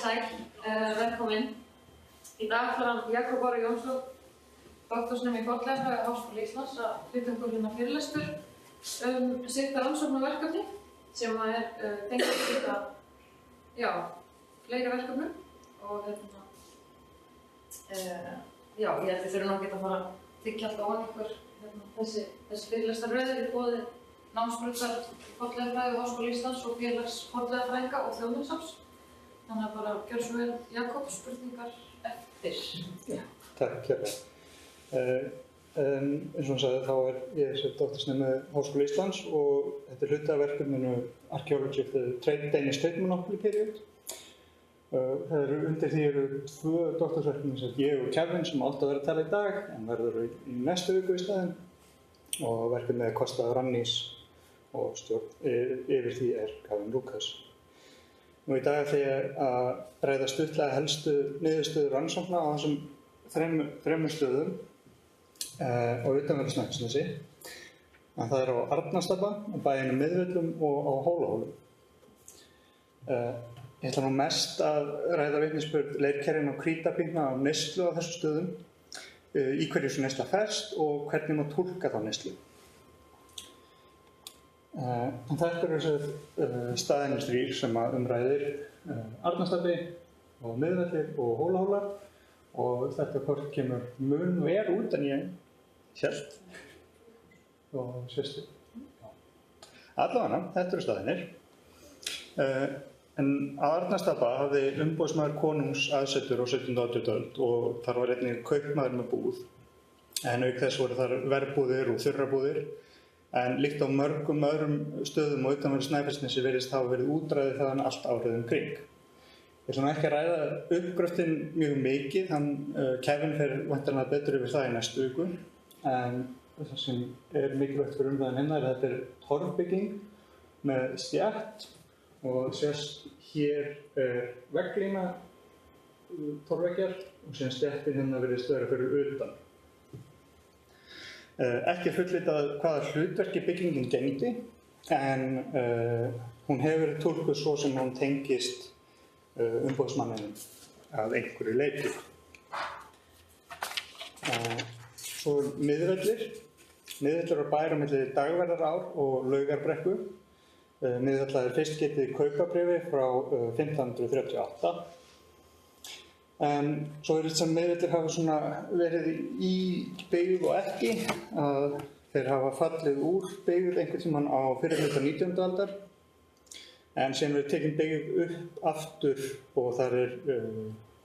sæl, velkomin. Í dag ætlar hann Jakob Orri Jónsson, doktorsnemi í fornleifafræði við Háskóla Íslands, að flytja okkur fyrirlestur sitt rannsóknarverkefni sem tengt líka fleiri verkefnum og ég held við þurfum ekki að fara að byggja alltaf ofan ykkur þessi fyrirlestarröðir í boði námsbrautar í fornleifafræði við Háskóla Íslands og félags fornleifafræðinga og þjóðminjasafns. Þannig að bara gjör svo vel, Jakob, spurningar eftir. Já, takk hérlega. Eins og hann sagði, þá ég doktorsnemi við Háskóla Íslands og þetta hluti af verkefninu Archaeology of the Danish Trade Monopoly Period. Undir því eru 2 doktorsverkefni sem ég og Kevin sem átti að vera að tala í dag, en verður í næstu viku í staðinn. Og verkefnið Costa Rannís og stjórn yfir því Kevin Lucas. Nú í dag ætla ég að ræða stuttlega helstu niðurstöður rannsókna á þessum þremur stöðum á utanverðu Snæfellsnesi. En það á Arnarstapa, á bæjunum Miðvöllum og á Hólahólum. Ég ætla nú mest að ræða vitnisburð leirkerfin og krítarpíkna á neyslu á þessum stöðum, í hverju sú neysla ferst og hvernig má túlka þá neyslu. En þetta eru staðirnir 3 sem umræðir Arnarstapi og Miðvellir og Hólahólar og þetta kort kemur mun verr út en ég hélt og sérstu. Allavega, þetta eru staðirnir. En að Arnarstapa hafði umboðsmaður konungs aðsetur á 17. öld og þar var einnig kaupmaður með búð. En auk þess voru þar verbúðir og þurrabúðir. En líkt á mörgum öðrum stöðum og utanverðu Snæfellsnesi virðist hafa verið útræðið þaðan allt árið kring. Ég ætla nú ekki að ræða uppgröftinn mjög mikið, Kevin fer væntanlega betur yfir það í næstu viku. En það sem mikilvægt fyrir umræðan hérna er að þetta torfbygging með stjætt og sést hér vegglína torfveggjar og síðan stjættin hérna virðist vera fyrir utan. Ekki fullvitað hvaða hlutverki byggingin gegndi, en hún hefur verið túlkuð svo sem hún tengist umboðsmanninum að einhverju leyti. Svo Miðvellir. Miðvellir var bær á milli Dagverðarár og Laugarbrekku. Miðvellir fyrst getið í kaupabréfi frá 1538. En svo virðist sem Miðvellir hafa verið í byggð og ekki, að þeir hafa fallið úr byggð einhvern tímann á fyrri hluta 19. aldar, en síðan verið tekin byggð upp aftur og þar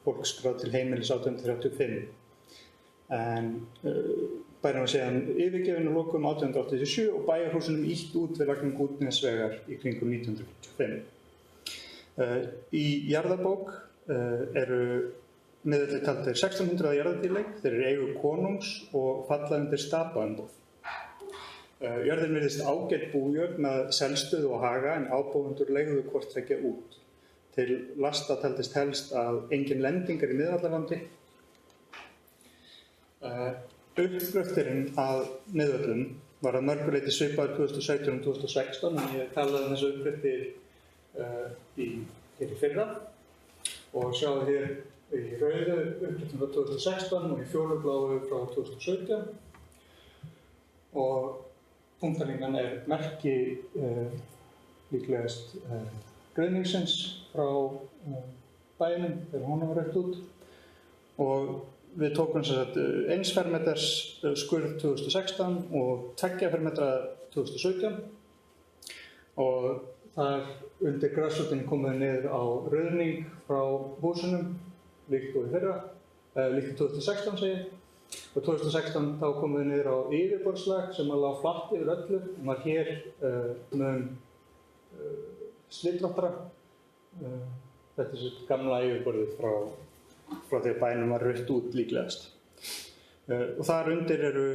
fólk skráð til heimilis 1835. En bærinn var síðan yfirgefinn að lokum 1887 og bæjarhúsunum ýtt út við lagning Útnesvegar í kringum 1945. Í jarðabók eru Miðvellir taldir 1600 jarðartillegg, þeir eru eigu konungs og falla undir stapaumboð. Jörðin virðist ágætt bújörð með selstöð og haga en ábúendur leigðu hvort tveggja út. Til lasta taldist helst að engin lendingar í Miðvallarlandi. Uppgröfturinn að Miðvöllum var að mörgu leyti svipaður 2017 og 2016 en ég talaði þessu uppgröfti hér í fyrra og sjáðu hér í rauðu uppgröftum frá 2016 og í fjólubláu frá 2017 og punktalínan merki líklegast greiningsins frá bæjunum þegar hún var rautt út og við tókum eins fermeters skurð 2016 og 2 fermetra 2017 og þar undir grasrótinni komum við niður á rauðning frá húsunum líkt og í fyrra, líkt í 2016 segi ég. Og 2016 þá komum við niður á yfirborðslag sem lá flatt yfir öllu og var hér með slitróttara. Þetta gamla yfirborðið frá því að bænum var rautt út líklegast. Og þar undir eru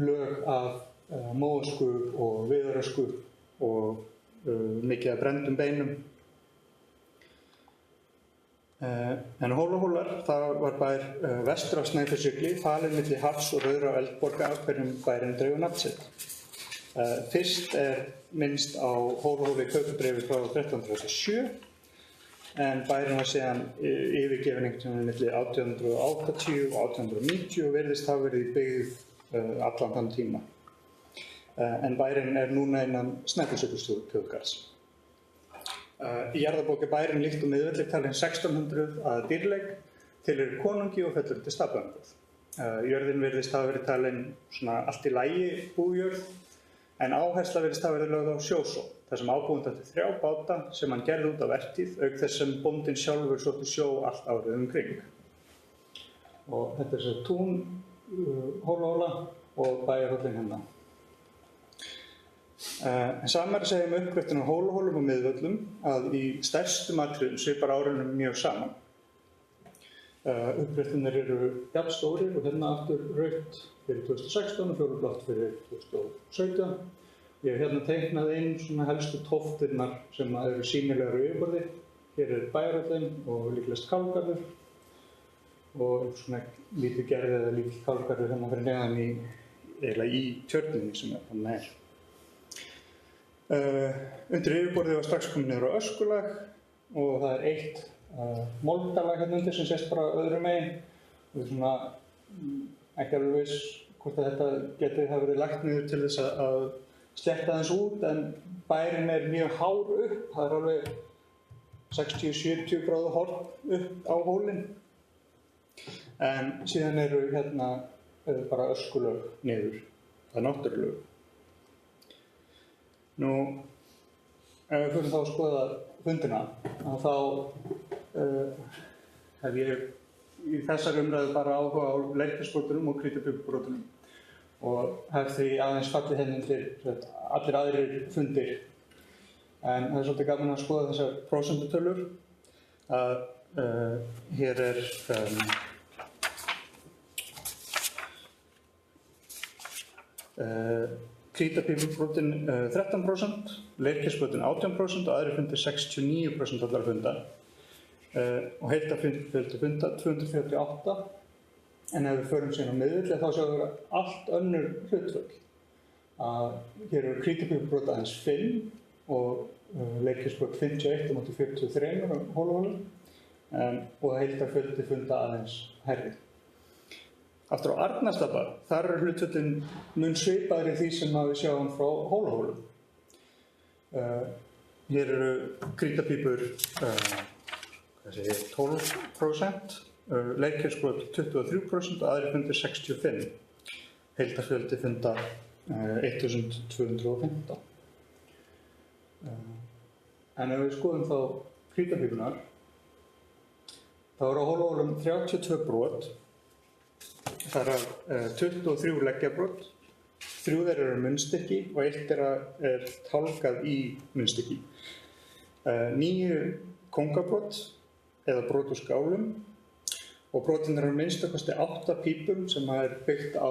lög af móösku og viðarösku og mikið af brenndum beinum. En Hólahólar, það var bær vestur af Snæfellsjökli, falinn milli Hafs og Rauðra og Eldborga af hverjum bærinn dregur nafn sitt. Fyrst minnst á Hólahóli kaupabréfi frá 1337 en bærinn var síðan yfirgefinn einhvern tímann milli 1880 og 1890 og virðist hafa verið í byggð allan þann tíma. En bærinn er núna innan Snæfellsjökulsþjóðgarðs. Í jarðabók er bærinn líkt og Miðvellir talinn 1600 að dýrleik, tilheyrir konungi og fellur undir staðarumboð. Jörðin virðist hafa verið talin svona allt í lagi bújörð, en áhersla virðist hafa verið lögð á sjósókn, þar sem ábúinn átti 3 báta sem hann gerði út á vertíð, auk þess sem bóndinn sjálfur sótti sjó allt árið kring. Og þetta er svo tún, Hólahóla og bæjarhóllinn hérna. En sama er að segja uppgreftinu á Hólahólum og Miðvöllum að í stærstum atriðum svipar árunum mjög saman. Uppgreftinir eru jafn stórir og hérna aftur rautt fyrir 2016 og fjólublátt fyrir 2017. Ég hef hérna teiknað inn svona helstu tóftirnar sem eru sýnilegar á yfirborði. Hér er bæjarhóllinn og líklegast kálgarður og svona lítið gerði eða lítill kálgarður hérna fyrir neðan eiginlega í tjörninni sem þannig er. Undir yfirborði var strax komið niður á öskulag og það er eitt moldalag hérna undir sem sést bara öðru megin. Og svona ekki alveg viss hvort að þetta geti hafa verið lagt niður til þess að sletta aðeins út, en bærinn er mjög hár upp. Það er alveg 60-70 gráðu horn upp á hólinn. En síðan eru hérna bara öskulög niður. Það er náttúrulög. Nú, ef við fyrir þá að skoða fundina, þá hef ég í þessari umræðu bara áhuga á leirkisbrotunum og krítarpípubrotunum og hef því aðeins fallið henni til allir aðrir fundir. En það er svolítið gaman að skoða þessar prósentutölur. Hér er krítarpípubrotin 13%, leirkisbrotin 18% og aðrir fundir 69% allar funda. Og heildarfjöldi funda 248. En ef við förum síðan á Miðvelli þá sjáum við allt önnur hlutföll. Hér eru krítarpípubrot aðeins 5 og leirkisbrot 51 á móti 43 á Hólahólum og heildarfjöldi funda aðeins hærri. Aftur á Arnarstapa, þar eru hlutföllin mun svipaðri því sem við sjáum frá Hólahólum. Hér eru krítarpípur 12%, leirkisbrot 23% og aðrir fundir 65%. Heildarfjöldi funda 1215. En ef við skoðum þá krítarpípunar, þá eru á Hólahólum 32 brot, þar af 23 leggjabrot, 3 þeirra eru munnstykki og 1 þeirra er tálgað í munnstykki. 9 kóngabrot eða brot úr skálum og brotin eru minnstakosti 8 pípum sem er byggt á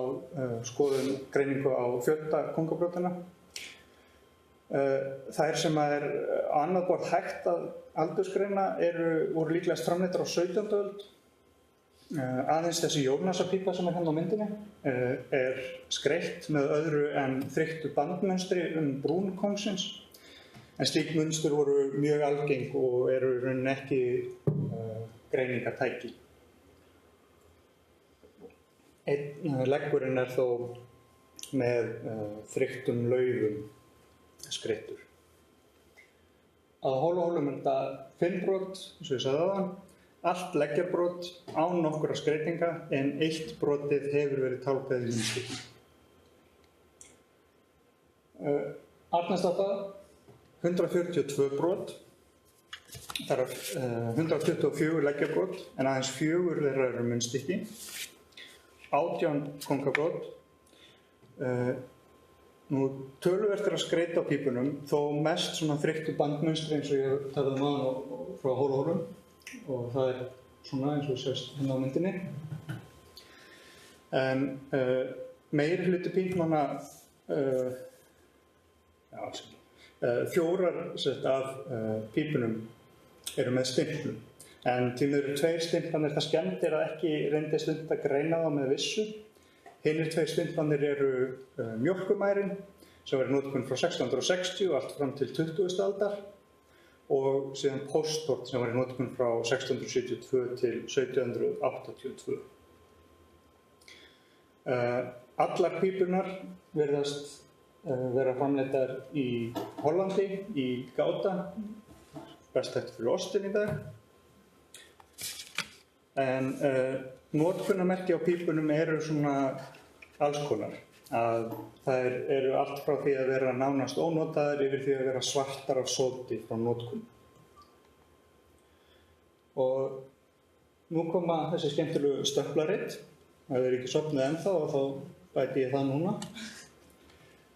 greiningu á fjölda kóngabrotanna. Þær sem er annað borð hægt að aldursgreina voru líklegast framleiddar á 17. öld. Aðeins þessi Jónasarpípa sem er hérna á myndinni er skreytt með öðru en þrykktu bandmönstri brún kóngsins. En slík munstur voru mjög algeng og eru í rauninni ekki greiningartæki. Einn leggurinn er þó með þrykktum laufum skreyttur. Á Hólahólum er þetta 5 brot, eins og ég sagði áðan, allt leggjarbrot án nokkurra skreytinga en 1 brotið hefur verið tálgað í munnstykki. Arnarstapa 142 brot, þar er 124 leggjarbrot en aðeins 4 þeirra eru munnstykki, 18 kóngabrot. Nú töluvert er að skreyta á pípunum, þó mest svona þrykktu bandmönstri eins og ég talaði áðan frá Hólahólum og það er svona eins og sést hérna á myndinni. En meiri hluti pípnanna, 4 af pípunum eru með stimplum, en því miður 2 stimplanir það skemmdir að ekki reyndist unnt að greina þá með vissu. Hinir 2 stimplanir eru mjólkumærin sem verið notkun frá 1660 og allt fram til 20. aldar og síðan pósthorn sem var í notkun frá 1672 til 1782. Allar pípurnar virðast vera framleiddar í Hollandi, í Gouda, best þekkt fyrir ostin í dag. En notkunarmerki á pípunum eru svona alls konar. Að þær eru allt frá því að vera nánast ónotaðar yfir því að vera svartar af sóti frá notkun. Og nú koma þessi skemmtilegu stöplarit. Ef þið eru ekki sofnuð ennþá og þá bæti ég það núna.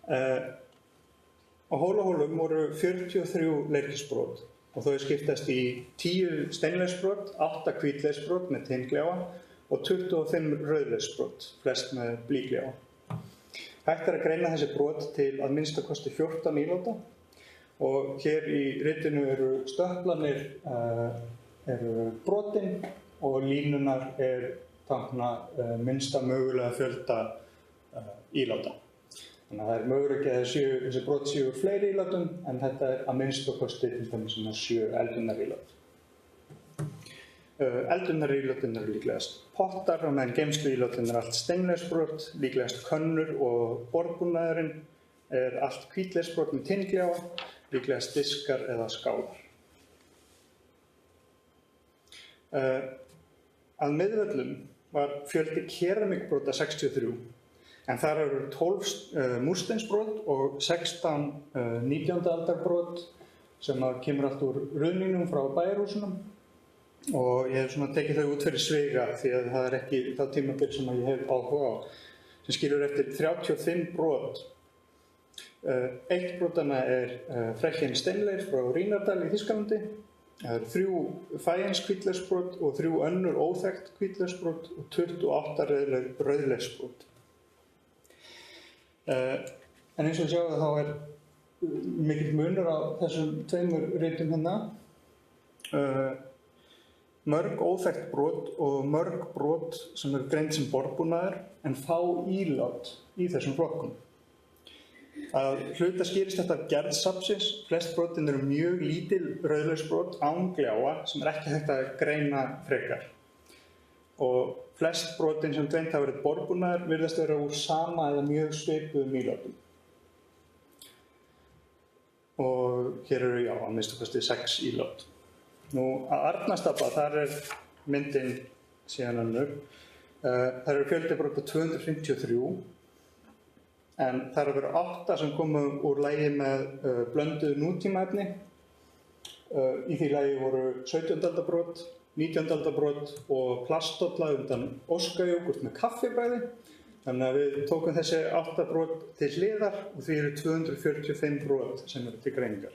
Á Hólahólum voru 43 leirkisbrot og þau skiptast í 10 steinleysbrot, 8 hvítleysbrot með tinngljáa og 25 rauðleysbrot, flest með blýgljáa. Hægt er að greina þessi brot til að minnstakosti 14 íláta og hér í ritinu eru stöplanir brotin og línunar tákna minnsta mögulega fjölda íláta. Þannig að það er möguleiki að þessi brot séu fleiri ílátum en þetta er að minnstakosti til dæmis 7 eldunarílát. Eldunarílátin eru líklegast pottar og meðan geymsluílátin allt steinleysbrot, líklegast könnur og borðbúnaðurinn allt hvítleysbrot með tinngljáa, líklegast diskar eða skálar. Að miðvöllum var fjöldi keramíkbrota 63, en þar eru 12 múrsteinsbrot og 16 19. aldar brot sem kemur allt úr ruðningnum frá bæjarhúsunum. Og ég hef tekið þau út fyrir sviga því að það er ekki það tímabil sem ég hef áhuga á, sem skilur eftir 35 brot. Eitt brotanna Frechen Steinleir frá Rínardal í Þýskalandi. Það eru 3 Fajens hvítleysbrot og 3 önnur óþekkt hvítleysbrot og 28 rauðleysbrot. En eins og við sjáum þá mikill munur á þessum tveimur ritum hérna. Mörg óþekkt brot og mörg brot sem eru greind sem borðbúnaður en fá ílát í þessum flokkum. Að hluta skýrist þetta af gerð safnsins. Flest brotin eru mjög lítil rauðleysbrot án gljáa sem ekki hægt að greina frekar. Og flest brotin sem greint hafa verið borðbúnaður virðast vera úr sama eða mjög svipuðum ílátum. Og hér eru að minnstakosti 6 ílát. Nú, að Arnarstapa, þar myndin síðan önnur. Þar eru fjöldi brota 253, en þar eru 8 sem komu úr lagi með blönduðu nútímaefni. Í því lagi voru 17. aldar brot, 19. aldar brot og plastdolla undan óskajógurt með kaffibragði. Þannig að við tókum þessi 8 brot til hliðar og því eru 245 brot sem eru til greiningar.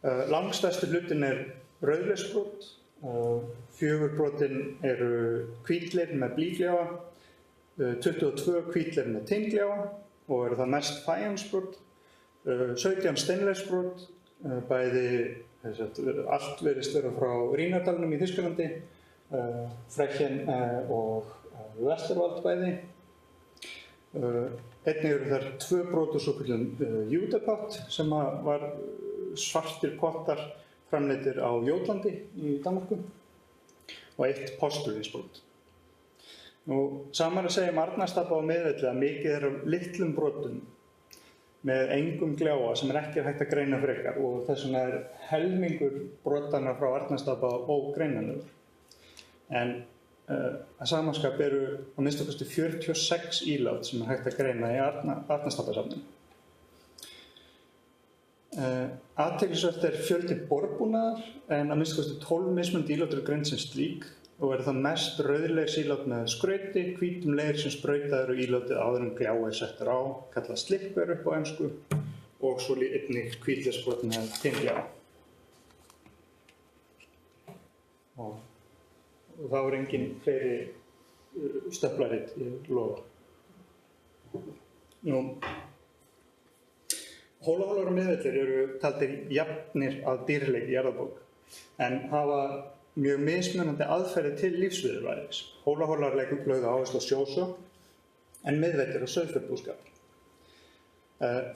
Langstærsti hlutin rauðleysbrot, 4 brotin eru hvítleir með blýgljáa, 22 hvítleir með tinngljáa og eru það mest fæjansbrot, 17 steinleysbrot, bæði allt virðist vera frá Rínardalnum í Þýskalandi, Frechen og Westerwald bæði. Einnig eru þar 2 brot úr svokölluðum júdapott sem var svartir pottar framleiddir á Jótlandi í Danmörku og 1 postulínsbrot. Saman að segja Arnarstapa á Miðvelli að mikið af litlum brotum með engum gljáa sem ekki hægt að greina frekar og þess vegna helmingur brotanna frá Arnarstapa ógreinanlegur. En að samanskap eru að minnstakosti 46 ílát sem hægt að greina í Arnarstapasafninu. Athyglisvert fjöldi borðbúnaðar en að minnstakosti 12 mismunandi ílát eru greind sem slík og eru það mest rauðlegs ílát með skrauti, hvítum leir sem sprautað eru ílátið áður en gljáa settur á, kallað slipper upp á ensku og svo einnig hvítlegsbrot með tinngljáa. Og það voru engin fleiri stöflarit, ég lofa. Hólahólar og miðvellir eru taldir jafnir að dýrleik í jarðabók, en hafa mjög mismunandi aðferðir til lífsviðurværis. Hólahólar lögðu áherslu á sjósókn, en miðvellir á sauðfjárbúskap.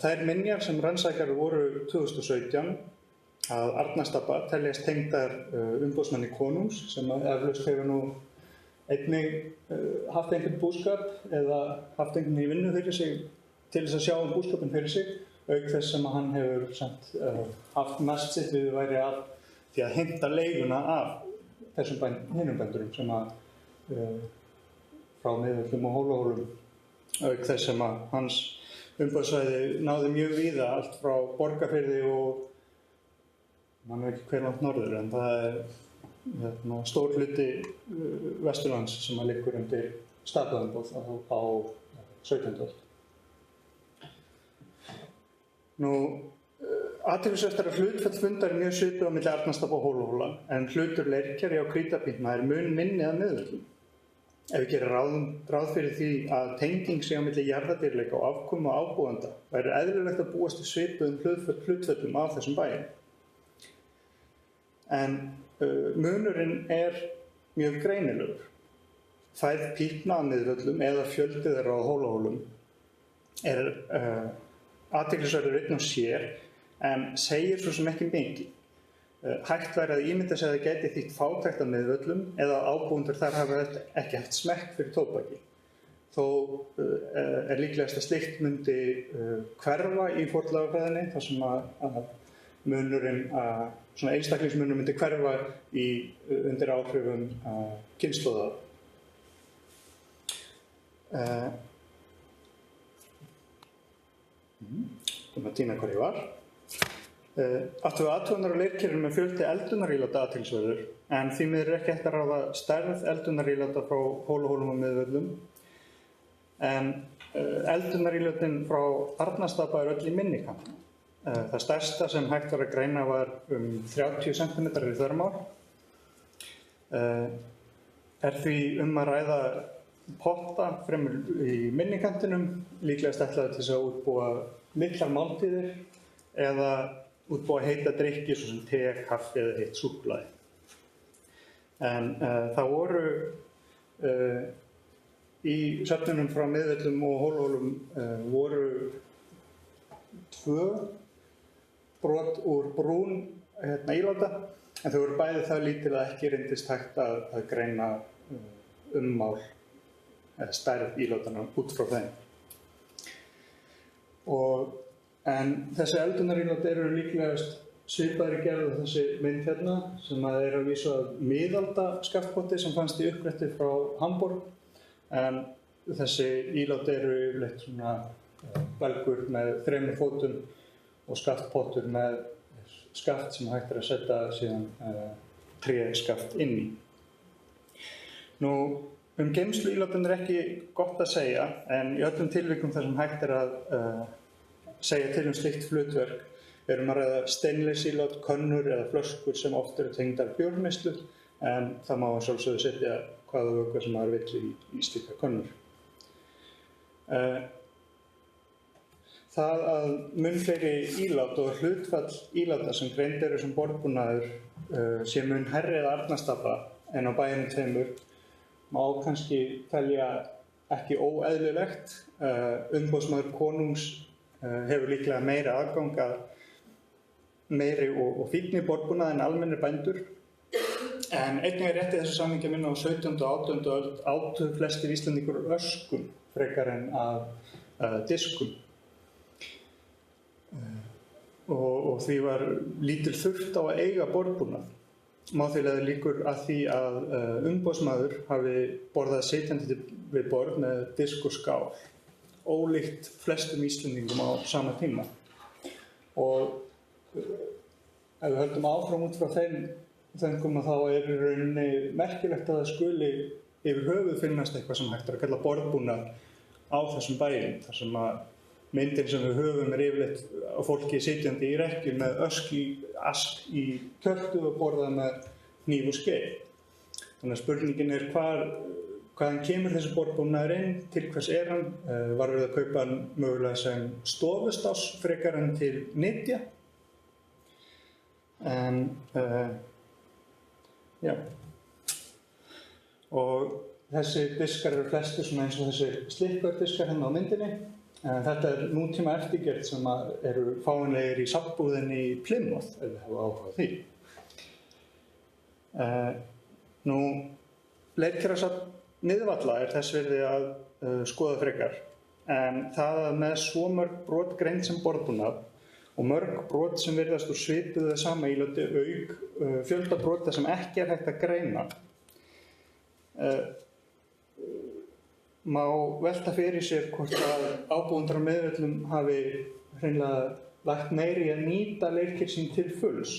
Þær minjar sem rannsakarar voru 2017 að Arnarstapa teljast tengdar umboðsmanni konungs sem eflaust hefur nú einnig haft einhvern búskap eða haft einhvern í vinnu fyrir sig til þess að sjá búskapinn fyrir sig, auk þess sem hann hefur haft mest sitt viðurværi af því að heimta leiguna af þessum hinum bændurum sem frá Miðvöllum og Hólahólum, auk þess sem hans umboðssvæði náði mjög víða, allt frá Borgarfirði og man veit ekki hver langt norður, en það stór hluti Vesturlands sem liggur undir staðgöðumboð á 17. öld. Athyglisvert að hlutfall fundar mjög svipur á milli Arnarstapa og Hólahóla, en hlutur leirkeri á Hvítabirni mun minni að Miðvöllum. Ef við gerum ráð fyrir því að tenging sé á milli jarðadýrleika og afkomu og ábúanda, væri eðlilegt að búast við svipuðum hlutföllum af þessum bæjum. En munurinn mjög greinilegur. Færð pípna að Miðvöllum eða fjöldi þeirra á Hólahólum athyglisverður einn og sér, en segir svo sem ekki mikið. Hægt væri að ímynda sig að það gæti þýtt fátækt að Miðvöllum eða ábúendur þar hafa ekki haft smekk fyrir tóbaki. Þó líklegast að slíkt myndi hverfa í fornleifafræðinni, þar sem að munurinn, svona einstaklingsmunur myndi hverfa undir áhrifum kynslóða. Að týna hvar ég var. Áttu við athugunar á leirkerfinu með fjöldi eldunaríláta athyglisverður, en því miður ekki hægt að ráða stærð eldunaríláta frá Hólahólum og Miðvöllum. En eldunarílátin frá Arnarstapa öll í minni kantinum. Það stærsta sem hægt var að greina var 30 cm í þvermál. Því að ræða potta fremur í minni kantinum, líklegast ætlaði til þess að útbúa miklar máltíðir eða útbúa heita drykki svo sem te, kaffi eða heitt súkkulaði. En það voru í söfnunum frá Miðvöllum og Hólahólum voru 2 brot úr brún íláta, en þau voru bæði það lítil að ekki reyndist hægt að greina ummál eða stærð ílátana út frá þeim. En þessi eldunarílát eru líklegast svipaðri gerð þessi mynd hérna, sem að vísu að miðalda skaftpotti sem fannst í uppgretti frá Hamborg, en þessi ílát eru yfirleitt svona belgur með 3 fótum og skaftpottur með skaft sem hægt að setja síðan tréskaft inn í. Geymslu ílátin ekki gott að segja, en í öllum tilvikum þar sem hægt að segja til slíkt hlutverk að ræða steinleysílát, könnur eða flöskur sem oft eru tengdar bjórneyslu, en það má að sjálfsögðu setja hvaða vökva sem maður vill í slíkar könnur. Það að mun fleiri ílát og hlutfall íláta sem greind eru sem borðbúnaður sé mun hærri eða Arnarstapa en á bæjunum tveimur má kannski telja ekki óeðlilegt. Umboðsmaður konungs hefur líklega meira aðgang að meiri og fínni borðbúnað en almennir bændur. En einnig rétt í þessu samhengi að minna á 17. og 18. öld átu flestir Íslendingur öskum frekar en að diskum. Og því var lítil þurft á að eiga borðbúnað. Má því leiða líkur að því að umboðsmaður hafi borðað sitjandi við borð með disk og skál, ólíkt flestum Íslendingum á sama tíma. Og ef við höldum áfram út frá þeim þá í rauninni merkilegt að það skuli yfir höfuð finnast eitthvað sem hægt að kalla borðbúnað á þessum bæjum, þar sem að myndin sem við höfum yfirleitt á fólki sitjandi í rekkju með ask í kjöltu og borðað með hníf og skeið. Þannig að spurningin hvaðan kemur þessi borðbúnaður inn, til hvers hann? Var verið að kaupa hann mögulega sem stofustáss frekar en til nytja? Og þessi diskar eru flestir svona eins og þessi slikkvördiskar hérna á myndinni. Þetta nútíma eftirgerð sem eru fáanlegir í safnbúðinni í Plymouth, ef þið hafa áhuga á því. Leirkerasafn Miðvalla þess virði að skoða frekar, en það að með svo mörg brot greind sem borðbúnað og mörg brot sem virðast úr svipuðu sama ílötu auk fjölda brota sem ekki hægt að greina, má velta fyrir sér hvort að ábúendar á Miðvöllum hafi hreinlega lagt meiri að nýta leirker sín til fulls.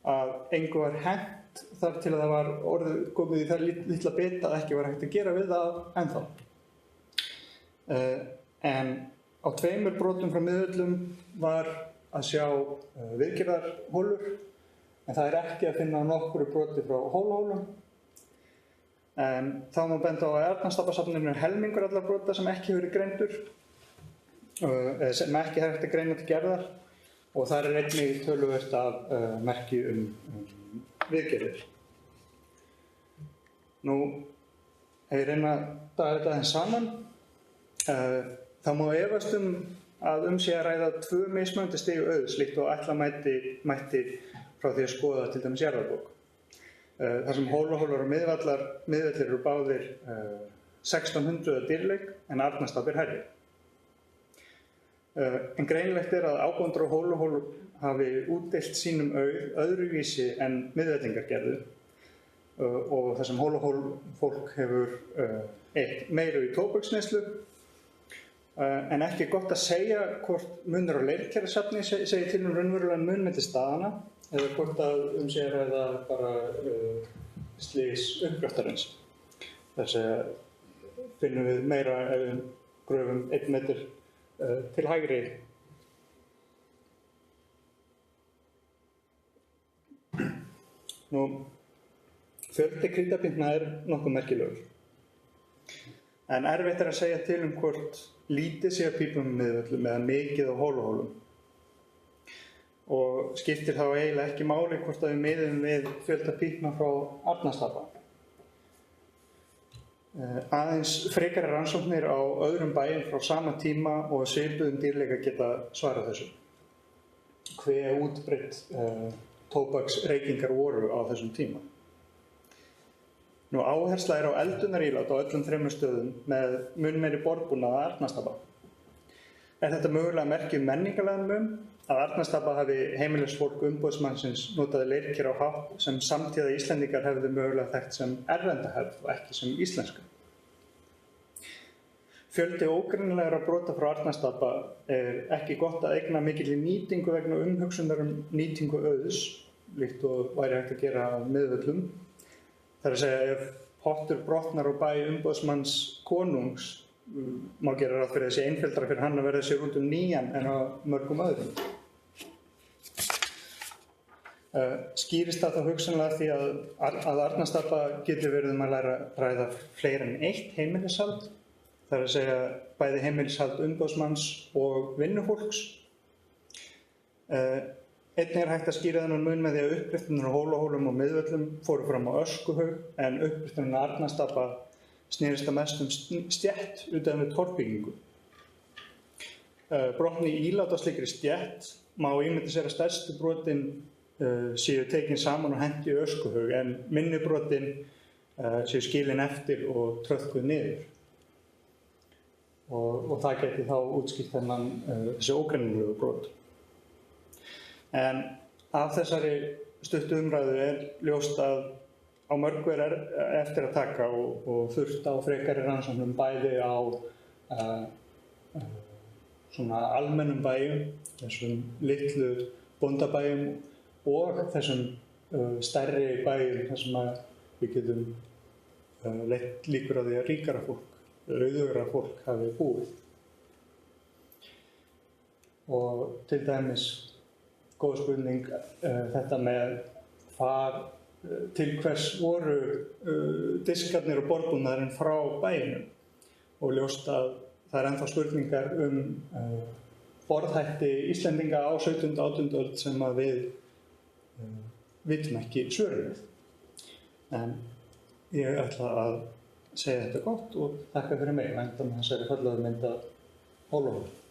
Að engu var hent þar til að það var orðið komið í það litla bita að ekki var hægt að gera við það ennþá. En á 2 brotum frá Miðvöllum var að sjá viðgerðarholur, en það ekki að finna nokkru broti frá hólahólum. En þá má benda á að Arnarstapasafninu helmingur allra brota sem ekki hefur verið greindur, sem ekki hægt að greina til gerðar, og þar einnig töluvert af merki viðgerðir. Ef ég reyna að draga þetta aðeins saman, þá má efast að sé að ræða 2 mismunandi stig auðs, líkt og ætla mætti frá því að skoða til dæmis jarðarbók. Þar sem hólahólar og miðvellir eru báðir 1600 að dýrleik en Arnarstapi hærri. En greinilegt að ábúendur á hólahól hafi útdeilt sínum öðruvísi en miðvellingar gerðu, og þar sem hólahólfólk hefur eitt meiru í tóbaksneyslu, en ekki gott að segja hvort munur á leirkerasafni segir til raunverulegan mun milli staðana, eða hvort að sé að ræða bara slys uppgröftarins. Þess að finnum við meira ef við gröfum 1 metr til hægri. Fjöldi krítabíntna nokkuð merkilegur, en erfitt að segja til hvort lítið sé að pípum Miðvöllum eða mikið á hólahólum. Og skiptir þá eiginlega ekki máli hvort að við miðum við fjölda pípna frá Arnarstapa. Aðeins frekari rannsóknir á öðrum bæjum frá sama tíma og svipuðum dýrleika geta svarað þessu. Hve útbreitt tóbaksreykingar voru á þessum tíma. Áhersla á eldunarílát á öllum 3 stöðum með mun meiri borðbúnað að Arnarstapa. Þetta mögulega merki menningarlegan mun að Arnarstapa hafi heimilisfólk umboðsmannsins notaði leirker á hátt sem samtíða Íslendingar hefðu mögulega þekkt sem erlenda hefð og ekki sem íslenska. Fjöldi ógreinilegra brota frá Arnarstapa ekki gott að eigna mikilli nýtingu vegna umhugsunar nýtingu auðs, líkt og væri hægt að gera á Miðvöllum. Það að segja, ef pottur brotnar á bæ umboðsmanns konungs, má gera ráð fyrir þessi einföldara fyrir hann að verða sér út nýjan en á mörgum öðrum. Skýrist það þá hugsanlega því að Arnarstapa getur verið að ræða fleiri en 1 heimilishald, það að segja bæði heimilishald umboðsmanns og vinnufólks. Einnig hægt að skýra þennan mun með því að uppgriftunar á hólahólum og Miðvöllum fóru fram á Öskuhaug, en uppgriftunar á Arnarstapa snerist að mest stétt utan við torfbyggingu. Brotni ílát á slíkri stétt má ímynda sér að stærstu brotin séu tekin saman og hent í Öskuhaug, en minni brotin séu skilin eftir og tröðkuð niður. Og það geti þá útskýrt þessi ógreinilegu brot. En af þessari stuttu umræðu ljóst að á mörgu eftir að taka og þurft á frekari rannsóknum bæði á svona almennum bæjum, þessum litlu bóndabæjum og þessum stærri bæjum þar sem við getum leitt líkur á því að ríkara fólk, auðugra fólk hafi búið. Og til dæmis góð spurning þetta með til hvers voru diskarnir og borðbúnaðurinn frá bæjunum, og ljóst að það ennþá spurningar borðhætti Íslendinga á 17. og 18. öld sem að við vitum ekki svörum við. En ég ætla að segja þetta gott og þakka fyrir mig, enda með þessari fallega mynd af Ólafur.